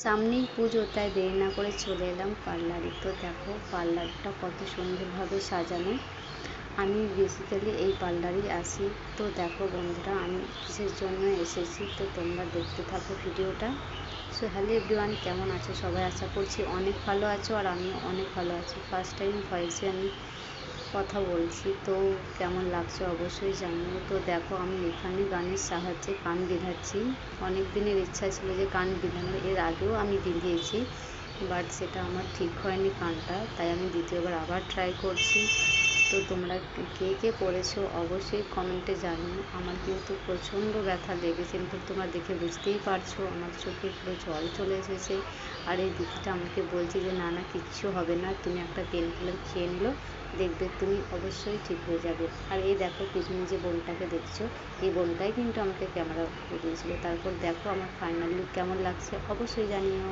সামনেই পুজো, তাই দেরি না করে চলে এলাম পার্লারে। তো দেখো পার্লারটা কত সুন্দরভাবে সাজানো। আমি বেসিক্যালি এই পার্লারেই আসি। তো দেখো বন্ধুরা, আমি কিসের জন্য এসেছি তো তোমরা দেখতে থাকো ভিডিওটা। সো হ্যালো এভরিওয়ান, কেমন আছো সবাই? আশা করছি অনেক ভালো আছো, আর আমিও অনেক ভালো আছি। ফার্স্ট টাইম ভয়েসে আমি কথা বলছি, তো কেমন লাগছে অবশ্যই জানিও। তো দেখো আমি এখানে গানের সাহায্যে কান বিঁধাচ্ছি। অনেক দিনের ইচ্ছা ছিল যে কান বিঁধানোর, এর আগেও আমি বিঁধিয়েছি, বাট সেটা আমার ঠিক হয়নি কানটা, তাই আমি দ্বিতীয়বার আবার ট্রাই করছি। তো তোমরা কে কে করেছো অবশ্যই কমেন্টে জানিও। আমার কিন্তু প্রচণ্ড ব্যথা লেগেছে, কিন্তু তোমরা দেখে বুঝতেই পারছো আমার চোখে পুরো জল চলে এসেছে। আর এই দিদিটা আমাকে বলছে যে না না কিচ্ছু হবে না, তুমি একটা পেন কিলার খেয়ে নিলো, দেখবে তুমি অবশ্যই ঠিক হয়ে যাবে। আর এই দেখো পিছনে যে বোনটাকে দেখছো, এই বোনটাই কিন্তু আমাকে ক্যামেরা করে দিয়েছিলো। তারপর দেখো আমার ফাইনাল লুক কেমন লাগছে অবশ্যই জানিও।